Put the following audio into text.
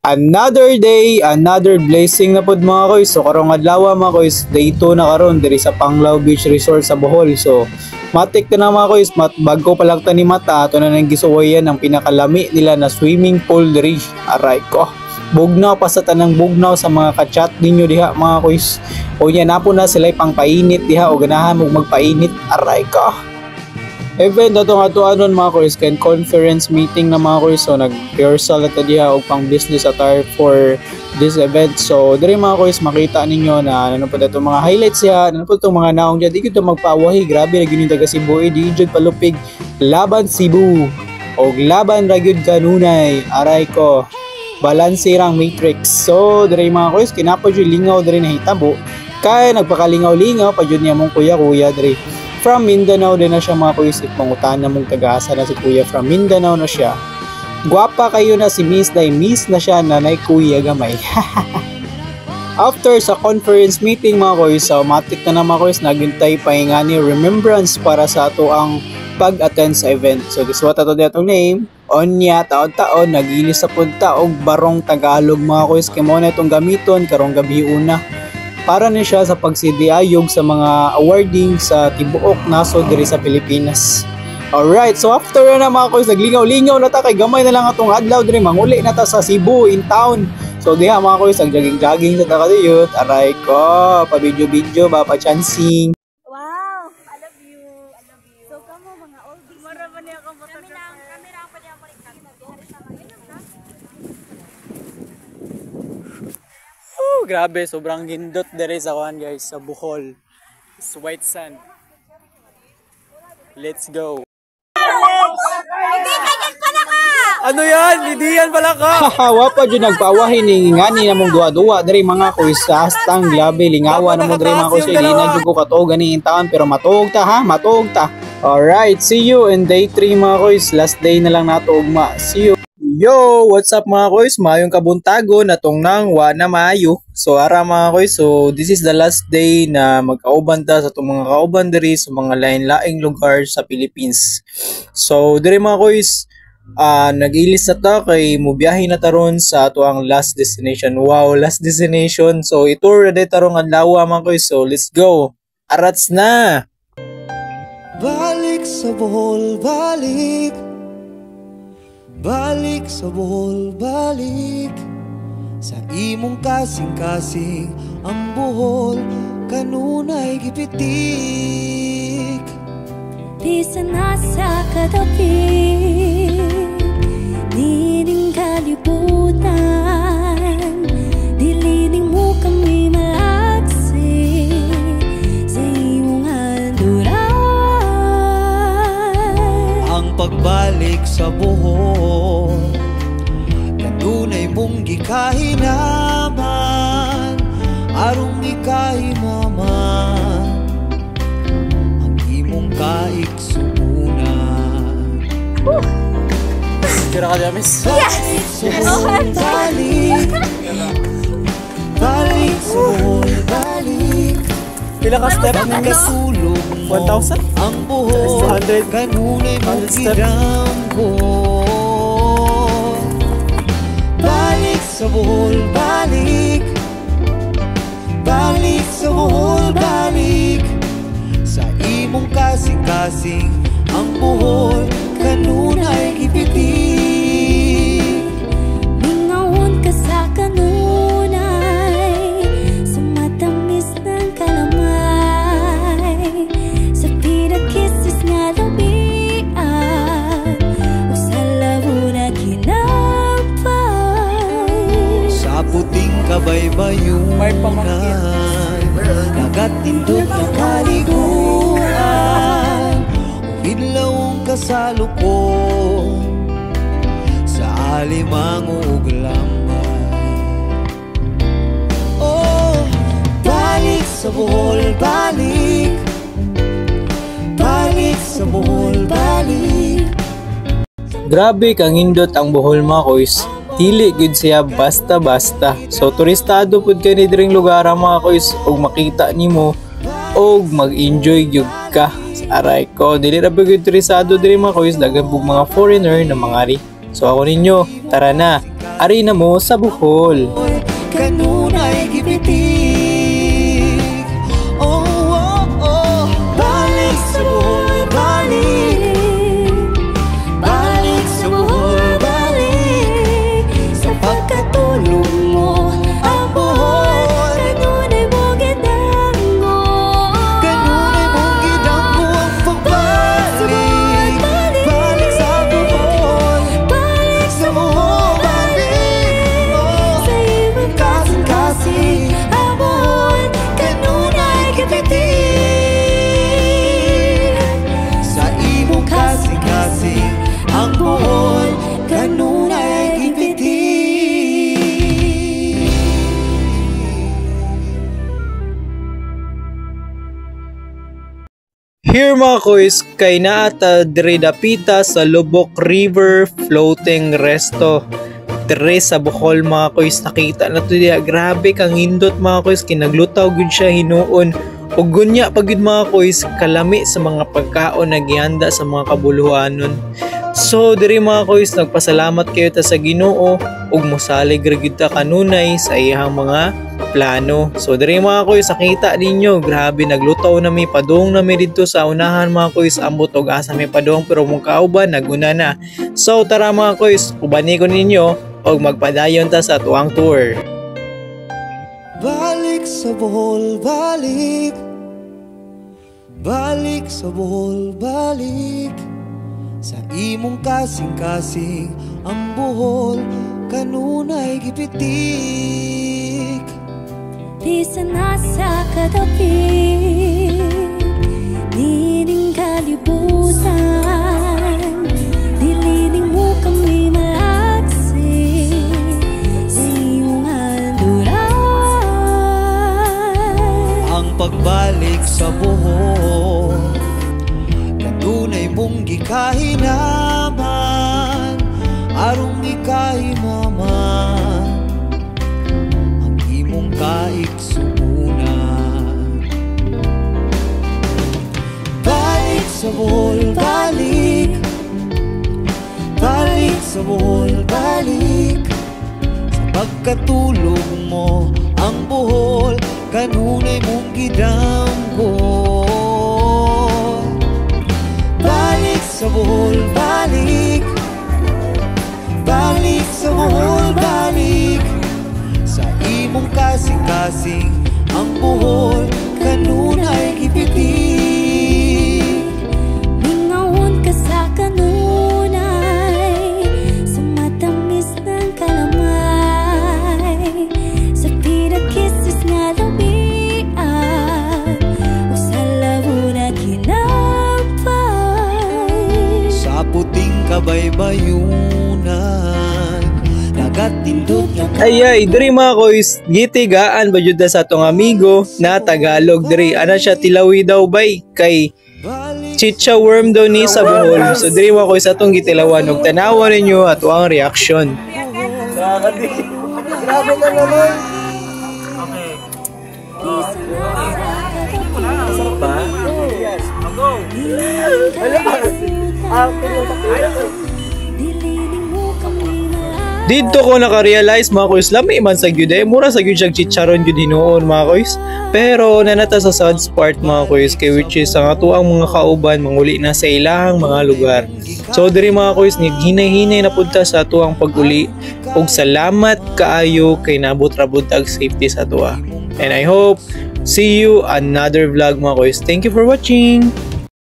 Another day, another blessing na pod mga koy. So karong adlaw mga koy, day 2 na karon diri sa Panglao Beach Resort sa Bohol. So matik na mga koy, bago pa lang tani mata ato na nang gisuwayan ang pinakalami nila na swimming pool diri. Aray ko. Bugnaw pa sa tanang bugnaw sa mga ka-chat ninyo diha mga koy. O yan na po na sila pangpainit diha o ganahan mo magpainit. Aray ko. Event atong anon mga koys kan conference meeting na mga koys, so nag-rehearsal ata diha og pang business attire for this event. So diri mga koys makita ninyo na ano po dato mga highlights siya, ano po itong mga naong diya di ko magpawahi, grabe ra gyud taga Cebu di jud palupig laban Cebu og laban ra gyud kanunay. Aray ko balansirang matrix. So diri mga koys kinapa jud lingaw diri nahitabo kay nagpakalingaw-lingaw pa jud niya mong kuya diri from Mindanao din na siya mga kuya. Pangutan na mong taga-asa na si kuya from Mindanao na siya. Guwapa kayo na si Miss Day, Miss na siya nanay kuya gamay. After sa conference meeting mga kuya, so matik na mga kuya, naghintay pa nga ni remembrance para sa ato ang pag-attend sa event. So this what ato ditong name, Onya taon-taon nagilis sa punta og barong Tagalog mga kuya. Kaya mo na itong gamiton karong gabi una. Para na siya sa pagsidiayog sa mga awarding sa tibuok nasod diri sa Pilipinas. Alright, so after na mga koys, naglingaw-lingaw na ta kay gamay na lang atong adlaw diri, manguli na ta sa Cebu in town. So diha mga koys, nag-jogging-jogging sa takadiyot. Aray ko, pa video-video ba pa chancing. Wow, I love you. I love you. So kamo mga oldies. Mara man niya ako kamera pa niya balikan. Grabe, sobrang gindot dere sa kuan guys, sa Bohol. It's white sand. Let's go. Ano yan? Hindi yan pala ka. Wapa dyan nagpawahin ni ngani na mong duwa-duwa dere mga kuy sa hastang glabe lingawan na mo dere mga kuy sa ilina jud ko katuog gani in taon pero matuog ta ha, matuog ta. Alright, see you in day 3 mga kuy. Last day na lang nato ugma. See you. Yo, what's up mga koys? Mayong kabuntago natong nang wa na maayo. So ara mga koys, so this is the last day na mag-auban ta sa itong mga kauban diri sa mga lain-laing lugar sa Philippines. So diri mga koys, nag-ilis na ta kay mubiyahe na taron sa ato ang last destination. Wow, last destination. So itour na tarong adlaw mga koys. So let's go. Arats na. Balik sa Bohol, balik. Balik sa Bohol, balik. Sa imong kasing-kasing ang Bohol kanunay gipitik. Bisa nasa katabi nining kalibutan, dilining mo kami malaksi sa imong handuran. Ang pagbalik sa Bohol kanunay mong gikahinaman, arong gikahimaman ang imong kaiksuunan. Kira ka James? Yes! Balik, balik sa Bohol, balik. Pila ka step ng Sulong mo 1,000? ang Bohol 200? kanunay mong step. gidamgo. Balik sa Bohol, balik. Balik sa Bohol, balik. Sa imong kasing-kasing ang Bohol kanunay gipitik. Mingawon ka sa kanunay, sa matamis ng kalamay, sa pinakisses nga labian, o sa labo na ginapay. Sa puting kabaybayunan, nagatindot na kaliguan, bidlawong kasalukon sa alimango ug lambay. Oh, balik sa Bohol, balik. Balik sa Bohol, balik. Grabe kang hindot ang Bohol mga koys. Dili gud siya basta-basta. So turistado pud kani diring lugar mga koys ug makita nimo og mag-enjoy gyud ka. Aray ko, dili ra pud turistado diri mga koys, dagan pug mga foreigner na mangari. So ako ninyo, tara na. ari na mo sa Bohol. Kanunay gipitig. Oh, oh, oh. Balik sa Bohol, balik. Balik sa Bohol, balik. Sa pagkatulong mo ang Bohol. Kanunay mo gidango. Kanunay mong gidamgo ang pagbalik. Balik sa Bohol, balik sa Bohol, balik. Oh, Sa ibang kasing-kasing ang Bohol. Kanunay gipitig. Sa imong kasing-kasing ang Bohol. Kanunay gipitig. Here mga kois, kay naata diri dapita sa Lubok River Floating Resto. Diri sa Bohol mga kois, nakita na to diya. Grabe kang indot mga kois, kinaglutaw gud siya hinuon. Ug gunya pag gud mga kois, kalami sa mga pagkaon na gihanda sa mga kabuluhanon. So diri mga kois, nagpasalamat kayo ta sa Ginoo ug mosalig ra gyud ta kanunay sa iyang mga plano. So diri mga kois, nakita ninyo, grabe naglutaw na mi, padung na mi dito sa unahan mga kois, ambot og asa mi padung pero mong kauban naguna na. So tara mga kois, ubani ko ninyo og magpadayon ta sa tuang tour. Balik sa Bohol, balik. Balik sa Bohol, balik. Sa imong kasing-kasing ang Bohol. Kanunay gipitig. Di sa nasa katabi, nining kalibutan, nilining mo kami malaksi sa iyong handuran. Ang pagbalik sa Bohol, kanunay mong gikahinaman, arong gikahimaman ang imong kaigsuunan. Balik sa Bohol, balik. Balik sa Bohol, balik. Sa pagkatulong mo ang Bohol. Kanunay mong gidamgo. Balik sa Bohol, balik. Balik sa Bohol, balik. Sa imong kasing-kasing ang Bohol. Kanunay gipitig. Mingaon ka sa kanunay, sa matamis ng kalamay, sa pinakisses nga labian, o sa labo na kinampay. Sa puting kabaybayunan, nagatindog na Ayay, diri mga kois, gitigaan ba jud sa atong amigo na Tagalog diri. Ana siya tilawi daw bay kay balik. chicha worm daw ni sa Bohol. So diri mga kois atong gitilawan ug tanawan ninyo ato ang reaction. Grabe ka naman. Dito ko naka-realize mga kois, lami man sa gyud mura sa gyud siya chicharon gyud hinuon mga kois. Pero nanata sa sad part mga kois, kay which is ang ato ang mga kauban manguli na sa ilahang mga lugar. So diri mga kois, hinay-hinay na punta sa ato ang pag-uli ug salamat kaayo kay nabot ra buntag safety sa ato. And I hope see you another vlog mga kois. Thank you for watching.